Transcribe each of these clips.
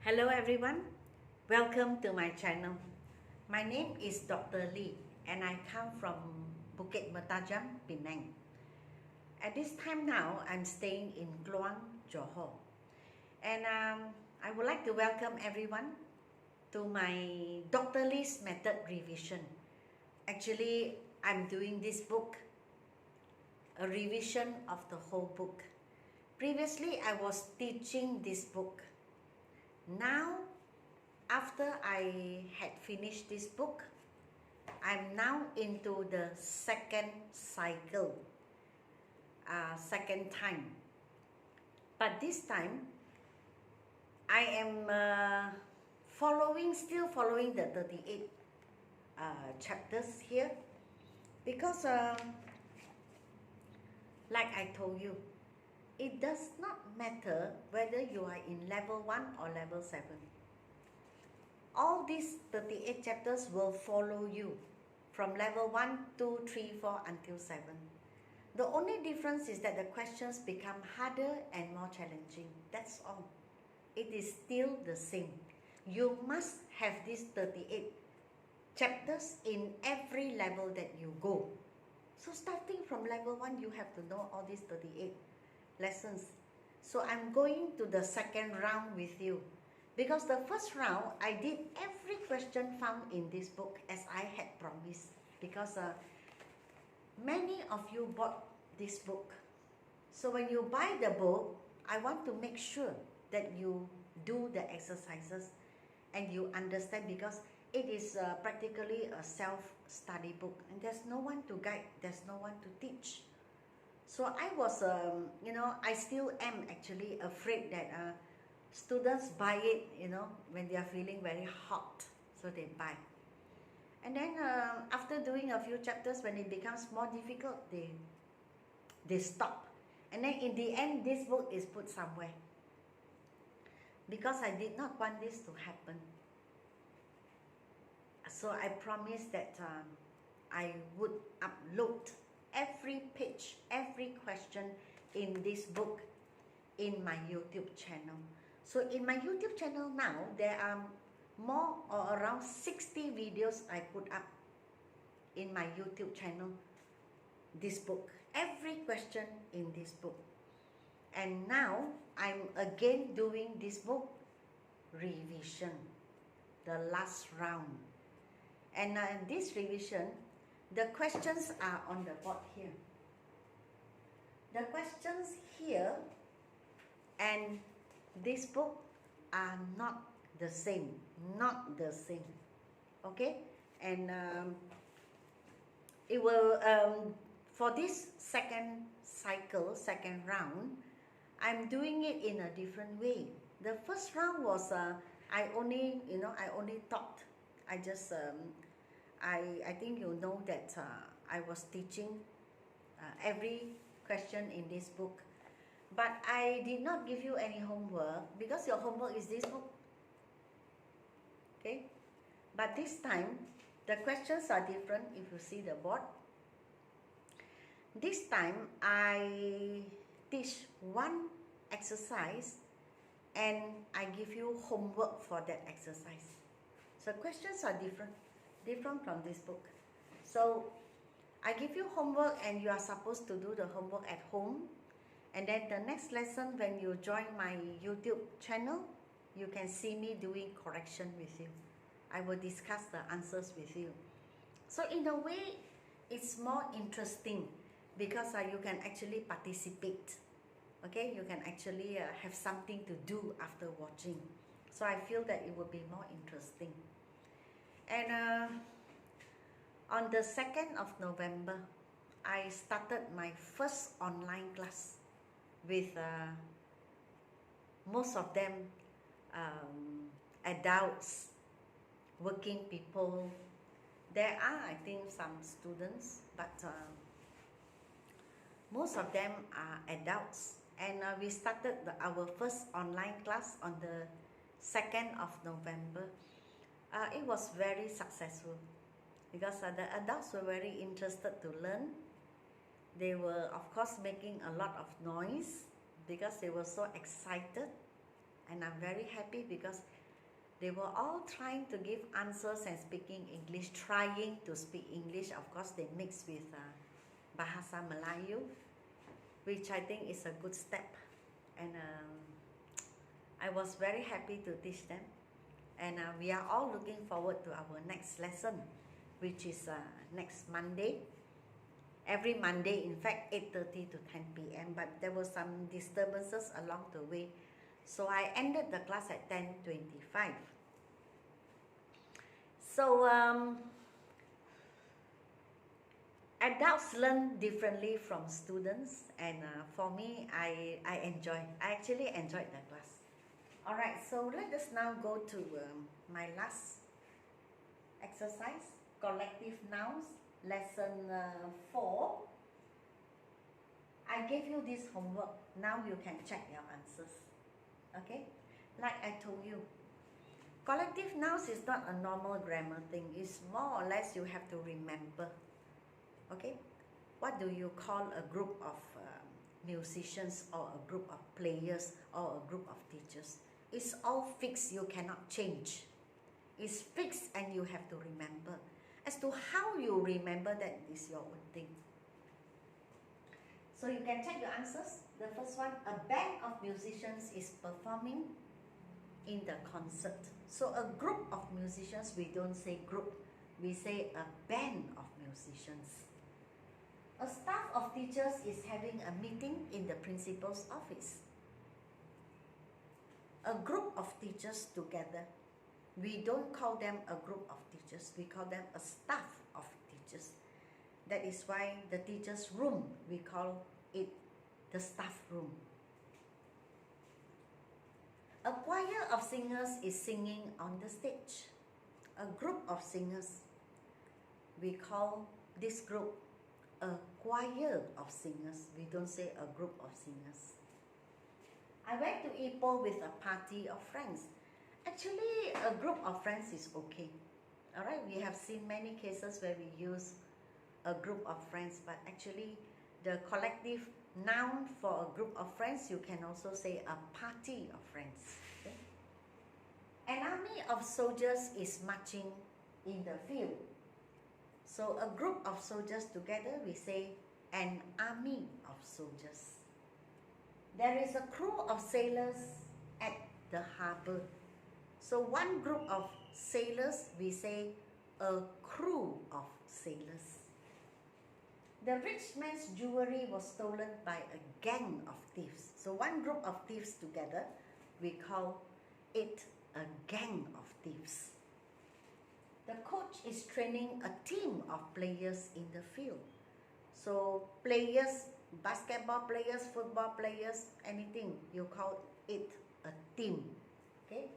Hello everyone, welcome to my channel. My name is Dr. Lee and I come from Bukit Mertajam, Penang. At this time now, I'm staying in Kluang, Johor. And I would like to welcome everyone to my Dr. Lee's Method Revision. Actually, I'm doing this book, a revision of the whole book. Previously, I was teaching this book. Now, after I had finished this book, I'm now into the second cycle, second time. But this time, I am still following the 38 chapters here, because like I told you, it does not matter whether you are in level 1 or level 7. All these 38 chapters will follow you from level 1, 2, 3, 4 until 7. The only difference is that the questions become harder and more challenging. That's all. It is still the same. You must have these 38 chapters in every level that you go. So starting from level 1, you have to know all these 38 lessons. So I'm going to the second round with you, because the first round I did every question found in this book as I had promised, because many of you bought this book. So when you buy the book, I want to make sure that you do the exercises and you understand, because it is practically a self-study book and there's no one to guide, there's no one to teach. So I was, I still am actually afraid that students buy it, when they are feeling very hot, so they buy. And then after doing a few chapters, when it becomes more difficult, they stop. And then in the end, this book is put somewhere, because I did not want this to happen. So I promised that I would upload every page, every question in this book in my YouTube channel. So in my YouTube channel now, there are more or around 60 videos I put up in my YouTube channel, this book, every question in this book. And now I'm again doing this book revision, the last round. And this revision, the questions are on the board here. The questions here and this book are not the same, okay? And it will, for this second cycle, second round, I'm doing it in a different way. The first round was, I only taught. I just, I think you know that I was teaching every question in this book. But I did not give you any homework, because your homework is this book. Okay? But this time, the questions are different if you see the board. This time, I teach one exercise and I give you homework for that exercise. So questions are different from this book. So I give you homework and you are supposed to do the homework at home. And then the next lesson, when you join my YouTube channel, you can see me doing correction with you. I will discuss the answers with you. So in a way, it's more interesting, because you can actually participate. Okay, you can actually have something to do after watching. So I feel that it will be more interesting. And on the 2nd of November, I started my first online class with most of them adults, working people. There are, I think, some students, but most of them are adults. And we started our first online class on the 2nd of November. It was very successful, because the adults were very interested to learn. They were, of course, making a lot of noise, because they were so excited. And I'm very happy, because They were all trying to give answers and speaking English, trying to speak English. Of course, they mix with Bahasa Melayu, which I think is a good step. And I was very happy to teach them. And we are all looking forward to our next lesson, which is next Monday. Every Monday, in fact, 8:30 to 10 p.m. But there were some disturbances along the way. So I ended the class at 10:25. So adults learn differently from students, and for me, I actually enjoyed the class. All right, so let us now go to my last exercise, collective nouns, lesson 4. I gave you this homework. Now you can check your answers. Okay, like I told you, collective nouns is not a normal grammar thing. It's more or less you have to remember. Okay, what do you call a group of musicians, or a group of players, or a group of teachers? It's all fixed, you cannot change. It's fixed and you have to remember. As to how you remember, that is your own thing. So you can check your answers. The first one, a band of musicians is performing in the concert. So a group of musicians, we don't say group, we say a band of musicians. A staff of teachers is having a meeting in the principal's office. A group of teachers together. We don't call them a group of teachers, we call them a staff of teachers. That is why the teacher's room, we call it the staff room. A choir of singers is singing on the stage. A group of singers, we call this group a choir of singers. We don't say a group of singers. I went to Ipoh with a party of friends. Actually, a group of friends is okay. All right, we have seen many cases where we use a group of friends, but actually the collective noun for a group of friends, you can also say a party of friends. Okay? An army of soldiers is marching in the field. So a group of soldiers together, we say an army of soldiers. There is a crew of sailors at the harbor. So one group of sailors, we say a crew of sailors. The rich man's jewelry was stolen by a gang of thieves. So one group of thieves together, we call it a gang of thieves. The coach is training a team of players in the field. So players, basketball players, football players, anything, you call it a team. Okay?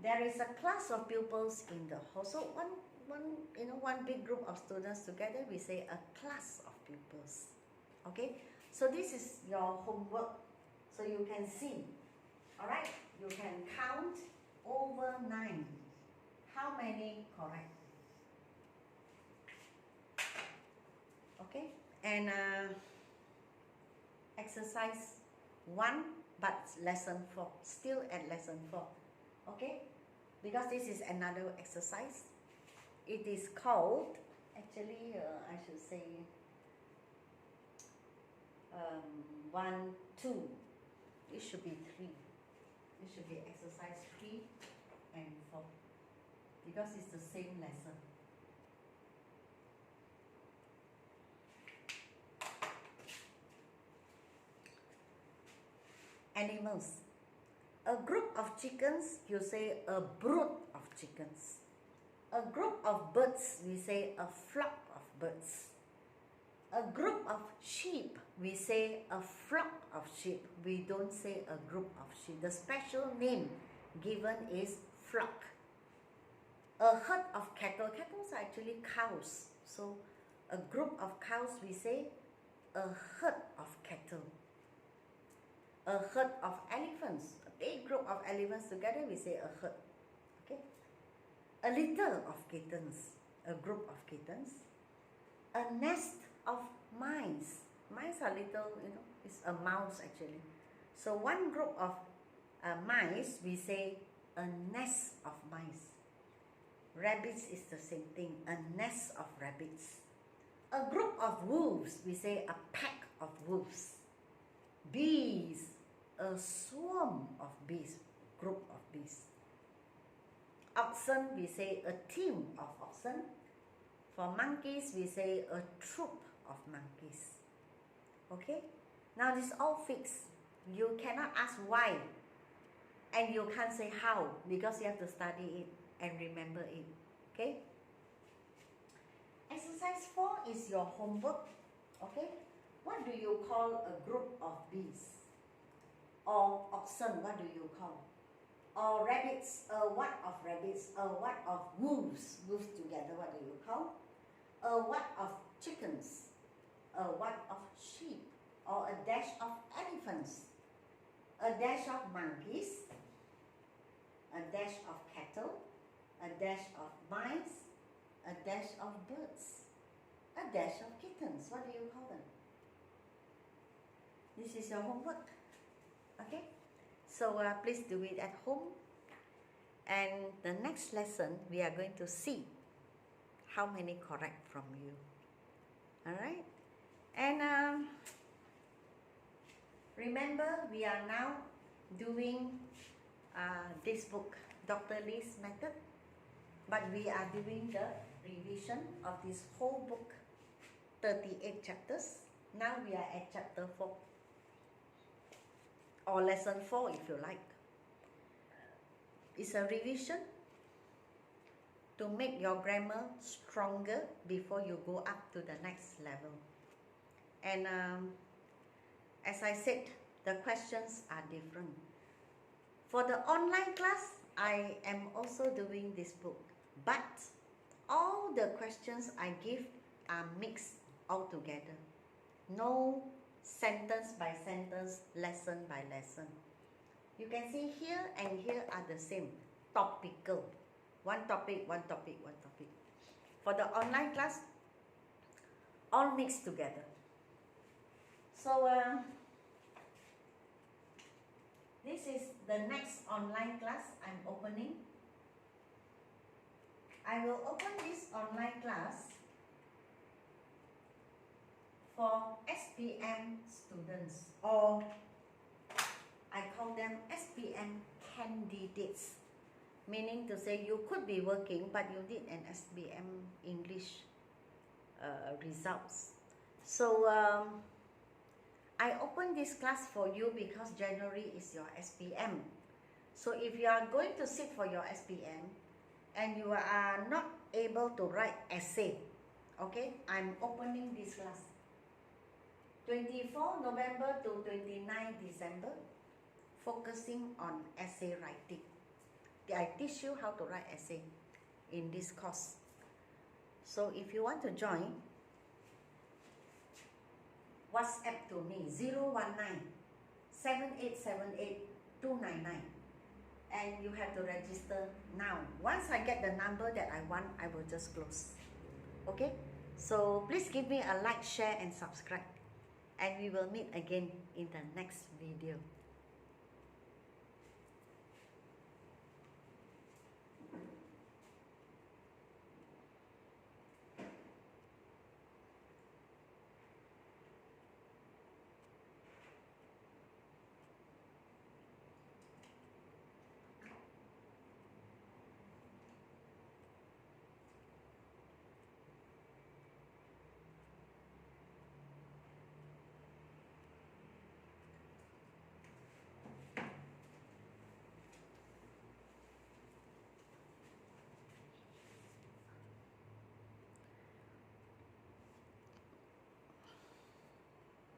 There is a class of pupils in the hall. So one big group of students together, we say a class of pupils. Okay? So this is your homework. So you can see. Alright? You can count over 9. How many correct? Okay? And exercise 1, but lesson 4. Still at lesson 4. Okay? Because this is another exercise. It is called, actually I should say 1, 2. It should be 3. It should be exercise 3 and 4. Because it's the same lesson. Animals. A group of chickens, you say a brood of chickens. A group of birds, we say a flock of birds. A group of sheep, we say a flock of sheep. We don't say a group of sheep. The special name given is flock. A herd of cattle. Cattle are actually cows. So a group of cows, we say a herd of cattle. A herd of elephants. A big group of elephants together, we say a herd. Okay? A litter of kittens. A group of kittens. A nest of mice. Mice are little, it's a mouse actually. So one group of mice, we say a nest of mice. Rabbits is the same thing, a nest of rabbits. A group of wolves, we say a pack of wolves. Bees, a swarm of bees, group of bees. Oxen, we say a team of oxen. For monkeys, we say a troop of monkeys. Okay? Now this is all fixed. You cannot ask why. And you can't say how, because you have to study it and remember it. Okay? Exercise 4 is your homework. Okay? What do you call a group of bees? Or oxen, what do you call? Or rabbits, a what of rabbits? A what of wolves? Wolves together, what do you call? A what of chickens? A what of sheep? Or a dash of elephants? A dash of monkeys? A dash of cattle? A dash of mice? A dash of birds? A dash of kittens, what do you call them? This is your homework. Okay? So please do it at home. And the next lesson, we are going to see how many correct from you. Alright? And remember, we are now doing this book, Dr. Lee's method. But we are doing the revision of this whole book, 38 chapters. Now we are at chapter 4. Or lesson 4 if you like. It's a revision to make your grammar stronger before you go up to the next level. And as I said, the questions are different. For the online class, I am also doing this book, but all the questions I give are mixed all together. No sentence by sentence, lesson by lesson. You can see here and here are the same, topical. One topic, one topic, one topic. For the online class, all mixed together. So this is the next online class I'm opening. I will open this online class for SPM students, or I call them SPM candidates, meaning to say you could be working but you need an SPM English results. So I open this class for you because January is your SPM. So if you are going to sit for your SPM and you are not able to write essay, okay, I'm opening this class. 24 November to 29 December, focusing on essay writing. I teach you how to write essay in this course. So if you want to join, WhatsApp to me 019-7878-299, and you have to register now. Once I get the number that I want, I will just close. Okay? So please give me a like, share and subscribe, and we will meet again in the next video.